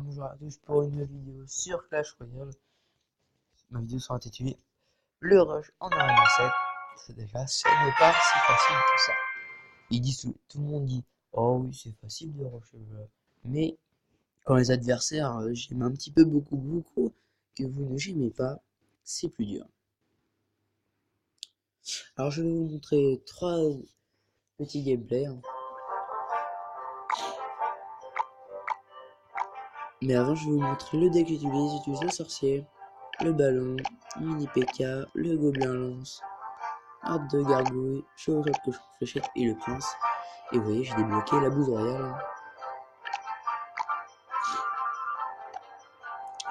bonjour à tous pour une nouvelle vidéo sur Clash Royale. Ma vidéo sera intitulée Le rush en Arena 7. C'est déjà, ce n'est pas si facile que ça. Ils disent tout le monde dit, oh oui, c'est facile de rusher. Mais quand les adversaires j'aime un petit peu beaucoup que vous ne j'aimez pas, c'est plus dur. Alors je vais vous montrer 3 petits gameplays. Mais avant, je vais vous montrer le deck que j'utilise. J'utilise le sorcier, le ballon, mini PK, le gobelin lance, arbre de gargouille, chevaucheur de cochon fléchette et le prince. Et vous voyez, j'ai débloqué la bouse royale.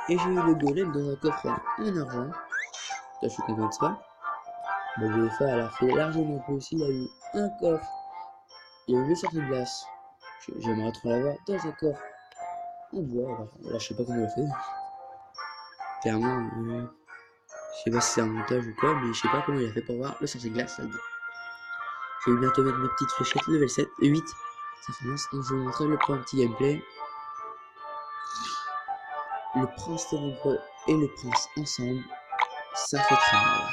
Et j'ai eu le golem dans un coffre en argent. Là, je suis content de ça. Bon, VFA, elle a fait largement plus aussi. Il y a eu un coffre. Il y a eu le sorcier de glace. J'aimerais trop l'avoir dans un coffre en bois. Alors, là, je sais pas comment elle a fait. Clairement, je sais pas si c'est un montage ou quoi, mais je sais pas comment il a fait pour voir le sorcier de glace là-dedans. Je vais bientôt mettre mes petites fléchettes level 7 et 8. Ça commence, donc je vais vous montrer le premier petit gameplay. Le prince ténébreux et le prince ensemble, ça fait très mal.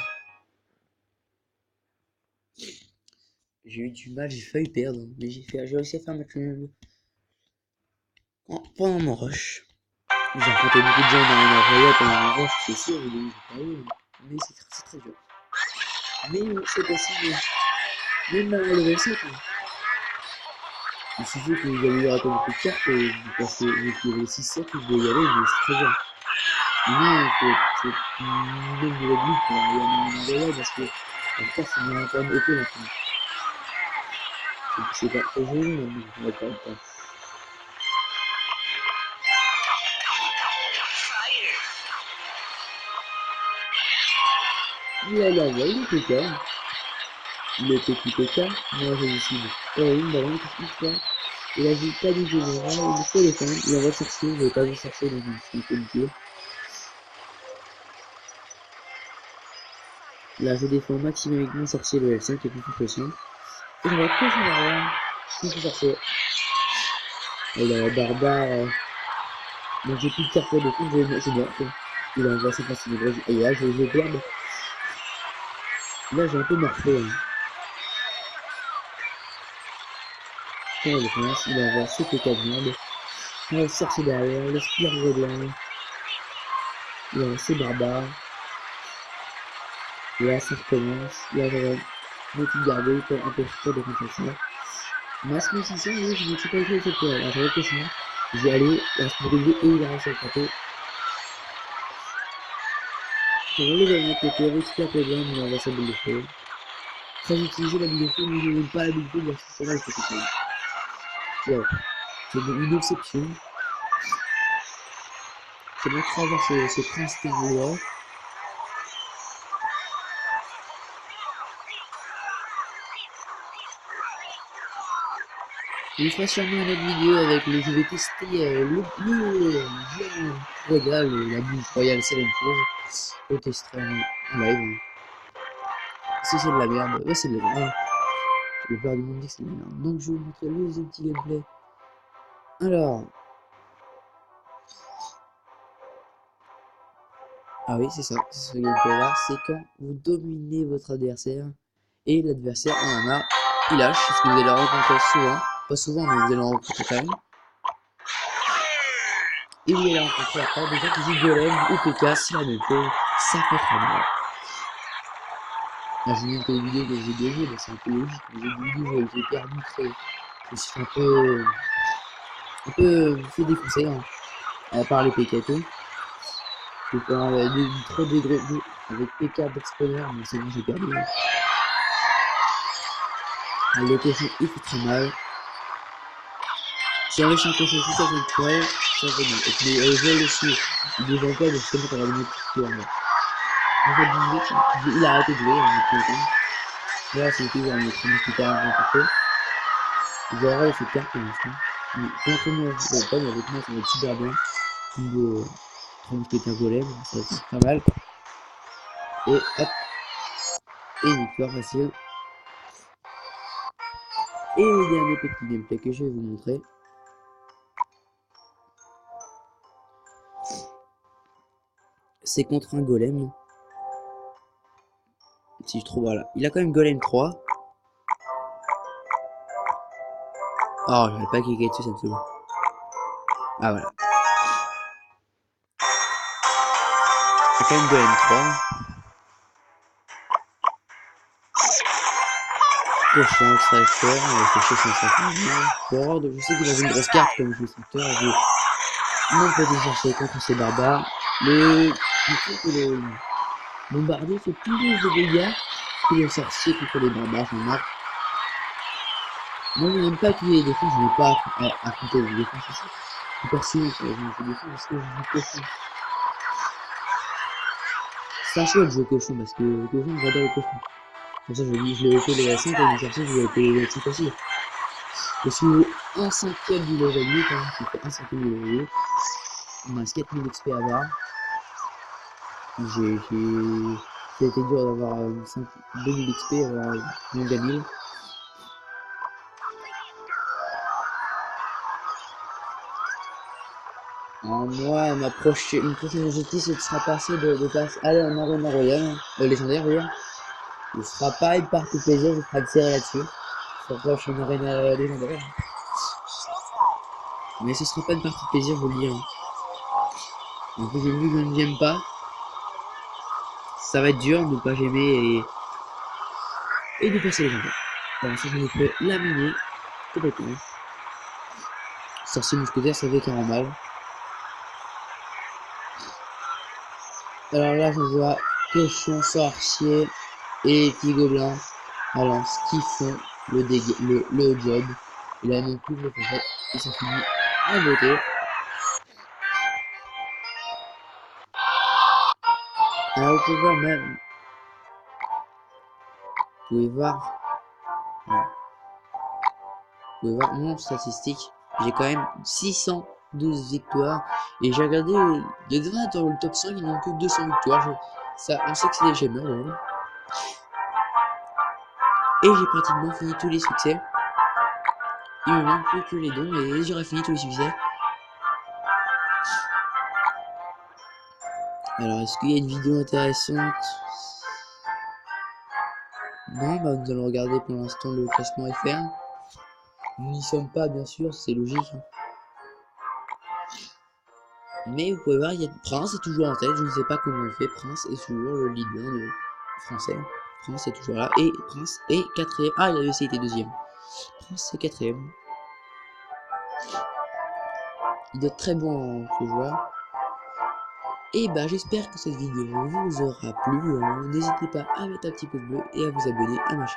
J'ai eu du mal, j'ai failli perdre, mais j'ai réussi à faire un match nul pendant mon rush. J'ai rencontré beaucoup de gens dans Arena Royale pendant mon rush, c'est sûr, j'ai pas eu, mais c'est très dur. Mais c'est possible, même à level 7. Il suffit que vous ayez raté beaucoup de cartes et vous passez level 6-7 et vous pouvez y aller, mais c'est très bien. Mais faut minimum de la vie pour aller en Arena Royale parce que en tout cas c'est bien encore une épée maintenant. C'est pas très joli maintenant, on va pas le temps. Il a la voix, il est PK. Il est petit PK, moi je décide. Une ballon, qu'est-ce qu'il fait? Il a vu pas du général, il faut défendre, il envoie sorcier, je vais pas vous sorcier donc je suis qualifié. Là je défends au maximum avec mon sorcier le L5 qui est plus puissant. Et je vois que son arrière, qui est sorcier. Et il a la barbare. Donc j'ai plus de cartes pour défendre, je meurs. Il a envoyé ses faciles. Et là je vais perdre. Là j'ai un peu morflé. Quand le prince, il envoie ses PK de merde. Il va sorcier derrière, le spire gobelin. Il envoie ses barbares. Et là ça recommence. Là j'aurai mes petites gargouilles pour un peu pour défendre ça. Masque 600, oui, je me suis pas fait cette fois. Alors je réfléchis. J'ai allé, il reste brûlé et il a réussi à le taper. Pour aller de mon côté, récupère le gobelin, il envoie sa boule de feu. Très utilisé la boule de feu, mais je n'aime pas la boule de feu, bien sûr, c'est vrai, il faut que ça. Ouais, c'est une exception. C'est bon, traverser ce prince ténébreux. Je ferai sûrement une autre vidéo avec le je vais tester le géant royal, la bouffe royale, c'est la même chose. Je testerai en live. Si c'est de la merde, ouais c'est de la merde. Le peur du monde dit que c'est de la merde. Donc je vais vous montrer le deuxième petit gameplay. Alors. Ah oui, c'est ça, ce gameplay là, c'est quand vous dominez votre adversaire et l'adversaire en a, il lâche, parce que vous allez le rencontrer souvent, pas souvent mais vous allez le rencontrer quand même. Et vous allez rencontrer après des gens qui jouent golem ou PK, c'est la même chose, ça fait très mal. Là j'ai vu que les vidéos que j'ai gagnées, bah, c'est un peu logique, mais j'ai des vidéos où j'ai été arbitré, je me suis fait un peu fait défoncer, hein, par les PK et tout. Je peux pas trop des gros avec PK d'explorer, mais c'est bon, j'ai perdu. Le cochon il fait très mal. Si on lâche un cochon tout ça fait pourrait, ça fait bien. Et puis les vols aussi, il devant pas, donc c'est bon, t'auras donné plus de tour. En fait, il a arrêté de jouer, on est content. Là, c'est toujours un autre plus tard rencontré. J'aurais cette carte pour l'instant. Contre moi, je ne pas, mais avec moi, ça va être super bien. Niveau tronche qui est un golem, ça va être pas mal. Et hop, et victoire facile. Et le dernier petit gameplay que je vais vous montrer. C'est contre un golem. Si je trouve, voilà. Il a quand même golem 3. Oh, j'avais pas cliqué dessus, ça me saoule. Ah, voilà. Il a quand même golem 3. Cochon, extracteur, on va chercher son sac. Je sais qu'il a une grosse carte comme extracteur. Non, peut aller chercher contre ces barbares. Je trouve que le bombardier fait plus de dégâts que le sorcier contre les barbares, j'en marre. Moi, je n'aime pas appuyer les défenses, je n'ai pas à affronter les défenses aussi. Je suis personnel sur les défenses parce que je joue cochon. C'est un chouette de jouer cochon parce que le cochon, j'adore le cochon. Pour ça, je l'ai épé les 5 et le sorcier, je l'ai épé les 5 aussi. Je suis au 1/5 du level 8, hein, je fais 1/5 du level 8. On a 4000 XP à avoir. Ça a été dur d'avoir 2000 XP, avoir moins de 1000. Alors moi, une prochaine objectif, ce sera passer de passer aller en arena royale, légendaire d'ailleurs. Ce sera pas une partie plaisir, je ferai accélérer là-dessus. Sur prochaine arena légendaire. Mais ce sera pas une partie de plaisir, je vous le dis. Hein. En plus, vu que je ne j'aime pas, ça va être dur de ne pas j'aimer et de passer légendaire. Alors ça, j'en ai fait laminer complètement. Sorcier mousquetaire, ça fait carrément mal. Alors là, je vois cochon, sorcier et petit gobelin. Alors, ce qu'ils font, le job. Il a même plus le fait. Et ça finit à voter. Alors, vous pouvez voir même. Vous pouvez voir. Voilà. Vous pouvez voir mon statistique. J'ai quand même 612 victoires. Et j'ai regardé les gars dans le top 5, ils n'ont que 200 victoires. Ça, on sait que c'est des gamers d'ailleurs. Et j'ai pratiquement fini tous les succès. Il me manque plus que les dons et j'aurais fini tous les succès. Alors, est-ce qu'il y a une vidéo intéressante? Non, bah nous allons regarder pour l'instant le classement FR. Nous n'y sommes pas, bien sûr, c'est logique. Mais vous pouvez voir, il y a Prince est toujours en tête, je ne sais pas comment il fait. Prince est toujours le leader français. Prince est toujours là. Et Prince est quatrième. Ah, il avait aussi été deuxième. Prince est quatrième. Il doit être très bon ce joueur. Et bah j'espère que cette vidéo vous aura plu. N'hésitez pas à mettre un petit pouce bleu et à vous abonner à ma chaîne.